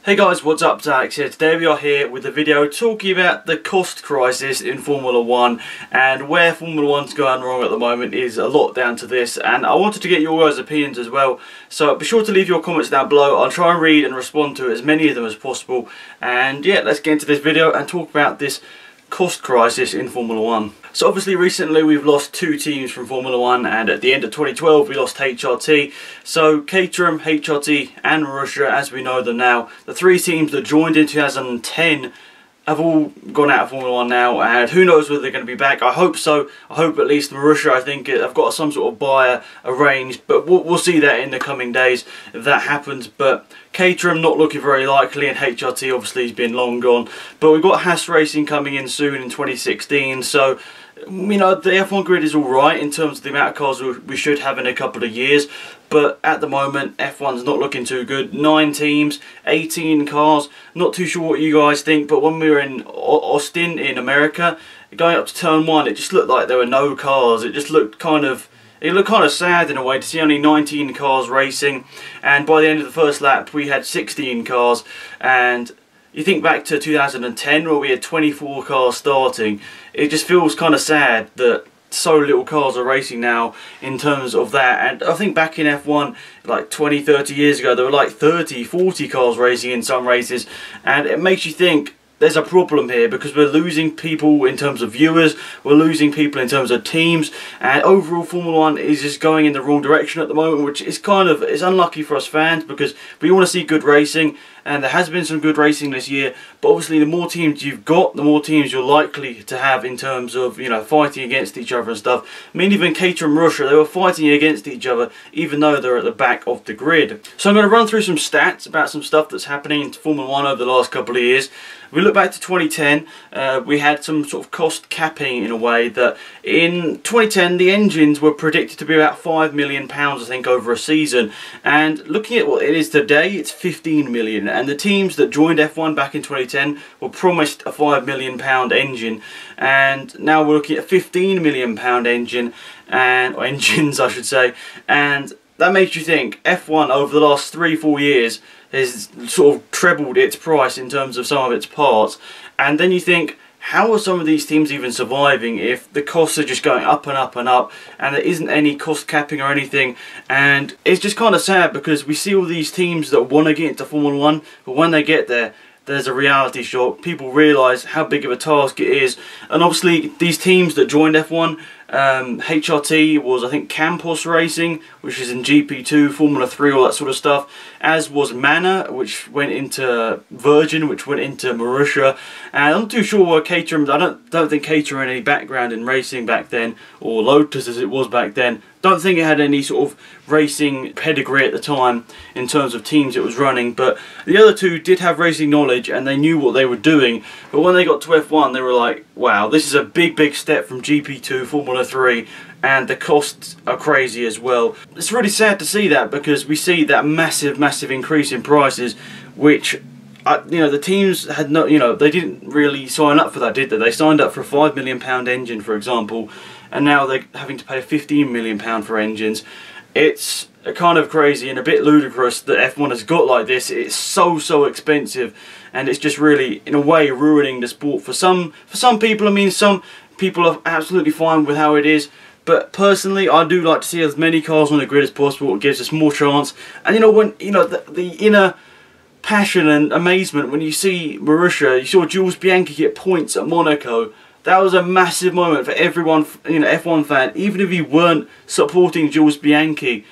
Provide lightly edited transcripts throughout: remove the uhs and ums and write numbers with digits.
Hey guys, what's up? It's Alex here. Today we are here with a video talking about the cost crisis in Formula 1 and where Formula 1's going wrong at the moment is a lot down to this, and I wanted to get your guys' opinions as well, so be sure to leave your comments down below. I'll try and read and respond to as many of them as possible, and yeah, let's get into this video and talk about this cost crisis in Formula 1. So obviously recently we've lost two teams from Formula 1, and at the end of 2012 we lost HRT. So Caterham, HRT and Marussia, as we know them now, the three teams that joined in 2010 have all gone out of Formula 1 now, and who knows whether they're going to be back. I hope so. I hope at least Marussia, I think, I've got some sort of buyer arranged, but we'll see that in the coming days if that happens. But Caterham not looking very likely, and HRT obviously has been long gone. But we've got Haas Racing coming in soon in 2016, so you know, the F1 grid is alright in terms of the amount of cars we should have in a couple of years, but at the moment F1's not looking too good. 9 teams, 18 cars, not too sure what you guys think, but when we were in Austin in America, going up to turn 1, it just looked like there were no cars. It just looked kind of sad in a way to see only 19 cars racing, and by the end of the first lap we had 16 cars. And you think back to 2010 where we had 24 cars starting, it just feels kind of sad that so little cars are racing now in terms of that. And I think back in F1 like 20-30 years ago there were like 30-40 cars racing in some races, and it makes you think there's a problem here because we're losing people in terms of viewers, we're losing people in terms of teams, and overall Formula 1 is just going in the wrong direction at the moment, which is it's unlucky for us fans because we want to see good racing, and there has been some good racing this year, but obviously the more teams you've got, the more teams you're likely to have in terms of, you know, fighting against each other and stuff. I mean, even Caterham and Marussia, they were fighting against each other even though they're at the back of the grid. So I'm going to run through some stats about some stuff that's happening in Formula 1 over the last couple of years. If we look back to 2010, we had some sort of cost capping in a way that in 2010 the engines were predicted to be about £5 million, I think, over a season, and looking at what it is today, it's 15 million, and the teams that joined F1 back in 2010 were promised a £5 million engine, and now we're looking at a £15 million engine, or engines I should say, and that makes you think F1 over the last 3-4 years has sort of trebled its price in terms of some of its parts. And then you think, how are some of these teams even surviving if the costs are just going up and up and up and there isn't any cost capping or anything? And it's just kind of sad because we see all these teams that want to get into Formula 1, but when they get there, there's a reality shock. People realise how big of a task it is, and obviously these teams that joined F1, HRT was, I think, Campos Racing, which is in GP2, Formula 3, all that sort of stuff, as was Manor, which went into Virgin, which went into Marussia, and I'm not too sure where Caterham, I don't think Caterham had any background in racing back then, or Lotus as it was back then. Don't think it had any sort of racing pedigree at the time in terms of teams it was running, but the other two did have racing knowledge and they knew what they were doing. But when they got to F1 they were like, wow, this is a big step from GP2, Formula 3, and the costs are crazy as well. It's really sad to see that because we see that massive increase in prices, which you know, the teams had no, you know, they didn't really sign up for that, did they? They signed up for a £5 million engine, for example, and now they're having to pay £15 million for engines. It's kind of crazy and a bit ludicrous that F1 has got like this. It's so expensive, and it's just really, in a way, ruining the sport for some people. I mean, some people are absolutely fine with how it is, but personally, I do like to see as many cars on the grid as possible. It gives us more chance, and you know, when you know the inner passion and amazement when you see Marussia, you saw Jules Bianchi get points at Monaco. That was a massive moment for everyone, you know, F1 fan. Even if you weren't supporting Jules Bianchi,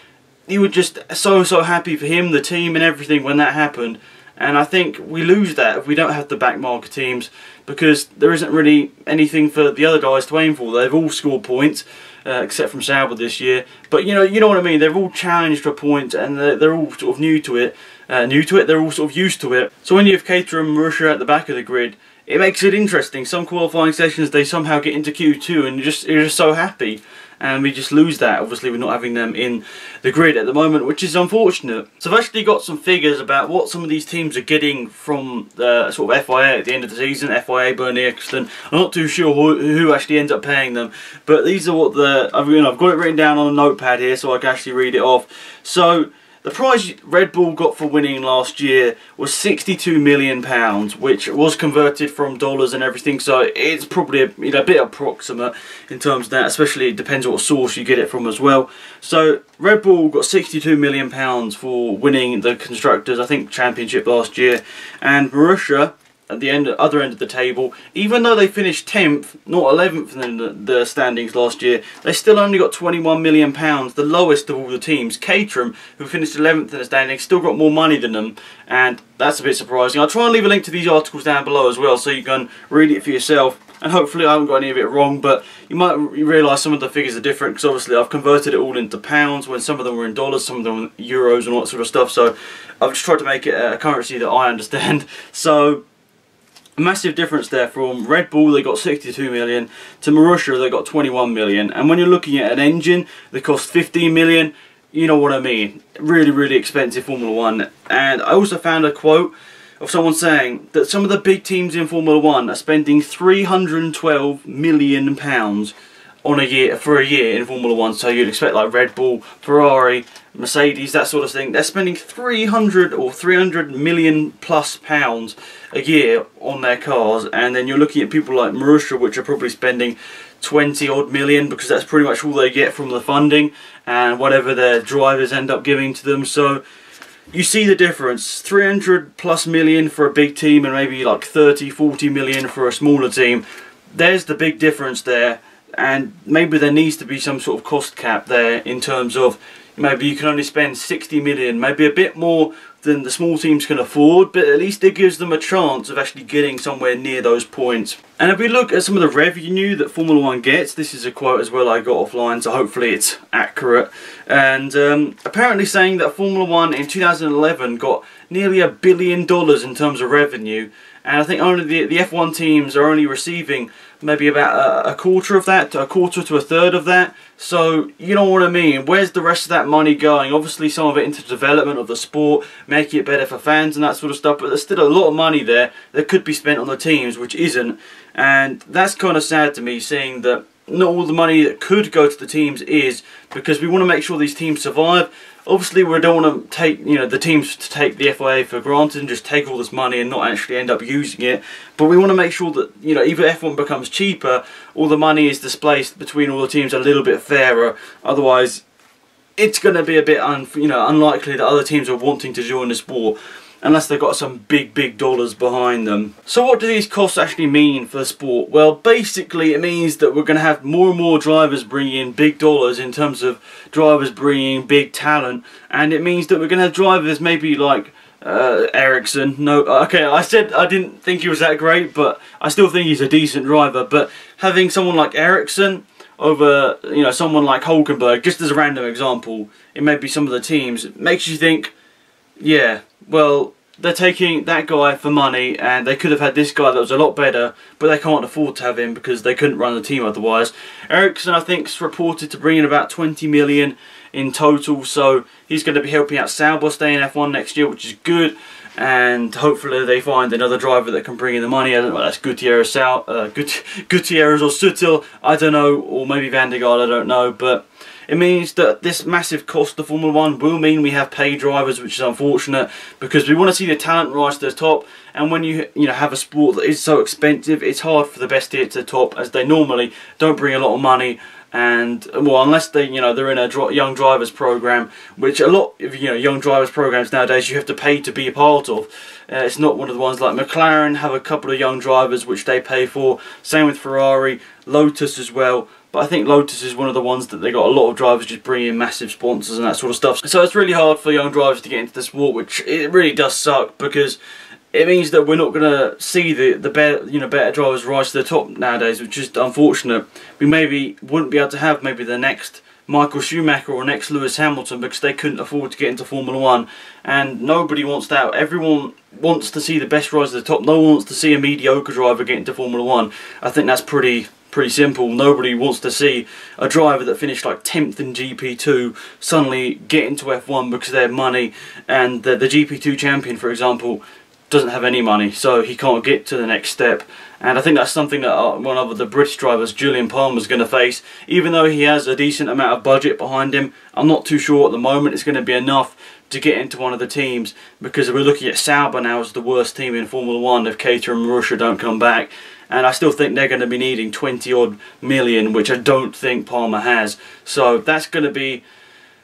you were just so happy for him, the team and everything when that happened. And I think we lose that if we don't have the back market teams, because there isn't really anything for the other guys to aim for. They've all scored points, except from Sauber this year. But you know what I mean. They've all challenged for points, and they're all sort of new to it. They're all sort of used to it. So when you have Caterham and Marussia at the back of the grid, it makes it interesting. Some qualifying sessions they somehow get into Q2, and you're just so happy. And we just lose that. Obviously we're not having them in the grid at the moment, which is unfortunate. So I've actually got some figures about what some of these teams are getting from the sort of FIA at the end of the season. FIA, Bernie Ecclestone. I'm not too sure who actually ends up paying them, but these are what I've got it written down on a notepad here so I can actually read it off. So The prize Red Bull got for winning last year was £62 million, which was converted from dollars and everything, so it's probably a bit approximate in terms of that, especially it depends what source you get it from as well. So Red Bull got £62 million for winning the Constructors, I think, Championship last year, and Marussia at the other end of the table, even though they finished 10th, not 11th in the standings last year, they still only got £21 million, the lowest of all the teams. Caterham, who finished 11th in the standings, still got more money than them, and that's a bit surprising. I'll try and leave a link to these articles down below as well, so you can read it for yourself. And hopefully I haven't got any of it wrong, but you might realise some of the figures are different, because obviously I've converted it all into pounds when some of them were in dollars, some of them were euros and all that sort of stuff, so I've just tried to make it a currency that I understand. So a massive difference there from Red Bull, they got 62 million, to Marussia, they got 21 million. And when you're looking at an engine that costs 15 million, you know what I mean. Really, really expensive Formula 1. And I also found a quote of someone saying that some of the big teams in Formula 1 are spending £312 million on for a year in Formula 1. So you'd expect like Red Bull, Ferrari, Mercedes, that sort of thing. They're spending 300 million plus pounds a year on their cars, and then you're looking at people like Marussia, which are probably spending 20 odd million, because that's pretty much all they get from the funding and whatever their drivers end up giving to them. So you see the difference. 300 plus million for a big team and maybe like 30-40 million for a smaller team. There's the big difference there, and maybe there needs to be some sort of cost cap there in terms of maybe you can only spend 60 million, maybe a bit more than the small teams can afford, but at least it gives them a chance of actually getting somewhere near those points. And if we look at some of the revenue that Formula 1 gets, this is a quote as well I got offline, so hopefully it's accurate. And apparently saying that Formula 1 in 2011 got nearly $1 billion in terms of revenue, and I think only the F1 teams are only receiving maybe about a quarter of that, a quarter to a third of that. So you know what I mean, where's the rest of that money going? Obviously some of it into development of the sport, making it better for fans and that sort of stuff, but there's still a lot of money there that could be spent on the teams, which isn't. And that's kind of sad to me, seeing that not all the money that could go to the teams is, because we want to make sure these teams survive. Obviously we don't want to take, the teams to take the FIA for granted and just take all this money and not actually end up using it. But we want to make sure that, either F1 becomes cheaper, or the money is displaced between all the teams a little bit fairer. Otherwise, it's going to be a bit unlikely that other teams are wanting to join the sport, unless they've got some big dollars behind them. So what do these costs actually mean for the sport? Well, basically it means that we're going to have more and more drivers bringing in big dollars in terms of drivers bringing in big talent, and it means that we're going to have drivers maybe like Ericsson. No, okay, I said I didn't think he was that great, but I still think he's a decent driver. But having someone like Ericsson over someone like Hulkenberg, just as a random example, in maybe some of the teams, it makes you think, yeah, well, they're taking that guy for money, and they could have had this guy that was a lot better, but they can't afford to have him because they couldn't run the team otherwise. Ericsson, I think, is reported to bring in about 20 million in total, so he's going to be helping out Sauber stay in F1 next year, which is good. And hopefully they find another driver that can bring in the money. I don't know, that's Gutierrez or Sutil, I don't know, or maybe Van der Garde, I don't know, but it means that this massive cost of Formula 1 will mean we have paid drivers, which is unfortunate, because we want to see the talent rise to the top. And when you have a sport that is so expensive, it's hard for the best to get to the top, as they normally don't bring a lot of money. And well, unless they're in a young drivers program, which a lot of young drivers programs nowadays you have to pay to be a part of. It's not one of the ones like McLaren have a couple of young drivers which they pay for. Same with Ferrari, Lotus as well. But I think Lotus is one of the ones that they got a lot of drivers just bringing in massive sponsors and that sort of stuff. So it's really hard for young drivers to get into the sport, which it really does suck, because it means that we're not going to see the better drivers rise to the top nowadays, which is unfortunate. We maybe wouldn't be able to have maybe the next Michael Schumacher or next Lewis Hamilton, because they couldn't afford to get into Formula 1, and nobody wants that. Everyone wants to see the best rise to the top. No one wants to see a mediocre driver get into Formula 1. I think that's pretty simple. Nobody wants to see a driver that finished like 10th in GP2 suddenly get into F1 because they have money, and the GP2 champion, for example, doesn't have any money, so he can't get to the next step. And I think that's something that one of the British drivers, Jolyon Palmer, is going to face. Even though he has a decent amount of budget behind him, I'm not too sure at the moment it's going to be enough to get into one of the teams, because we're looking at Sauber now as the worst team in Formula 1 if Caterham and Marussia don't come back. And I still think they're going to be needing 20 odd million, which I don't think Palmer has. So that's going to be...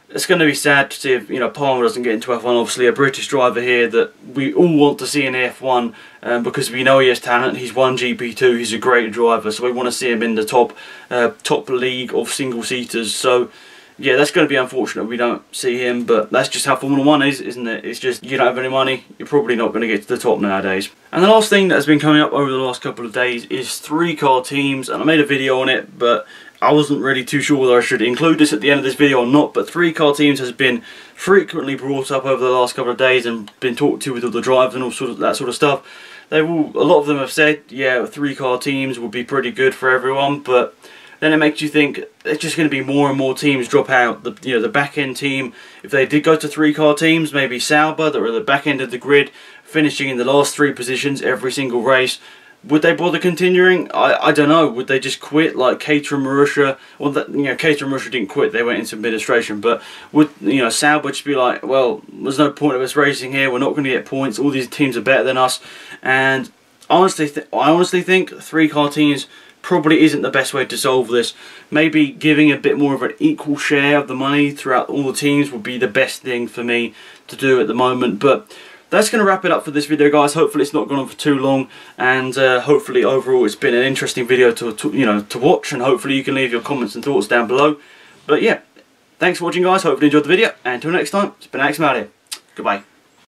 It's going to be sad to see if, you know, Palmer doesn't get into F1. Obviously, a British driver here that we all want to see in F1 because we know he has talent. He's won GP2. He's a great driver, so we want to see him in the top league of single-seaters. So, yeah, that's going to be unfortunate we don't see him, but that's just how Formula 1 is, isn't it? It's just, you don't have any money, you're probably not going to get to the top nowadays. And the last thing that has been coming up over the last couple of days is 3-car teams, and I made a video on it, but I wasn't really too sure whether I should include this at the end of this video or not, but 3-car teams has been frequently brought up over the last couple of days and been talked to with all the drivers and all that sort of stuff. A lot of them have said, yeah, 3-car teams would be pretty good for everyone, but then it makes you think there's just going to be more and more teams drop out. The back end team, if they did go to 3-car teams, maybe Sauber, that were at the back end of the grid, finishing in the last 3 positions every single race, would they bother continuing? I don't know. Would they just quit like Caterham, Marussia? Well, Caterham, Marussia didn't quit. They went into administration. But would, Sauber just be like, well, there's no point of us racing here. We're not going to get points. All these teams are better than us. And I honestly think 3-car teams probably isn't the best way to solve this. Maybe giving a bit more of an equal share of the money throughout all the teams would be the best thing for me to do at the moment. But that's going to wrap it up for this video, guys. Hopefully it's not gone on for too long, and hopefully overall it's been an interesting video to watch, and hopefully you can leave your comments and thoughts down below. But yeah, thanks for watching, guys. Hopefully you enjoyed the video, and until next time, it's been Alex from out here. Goodbye.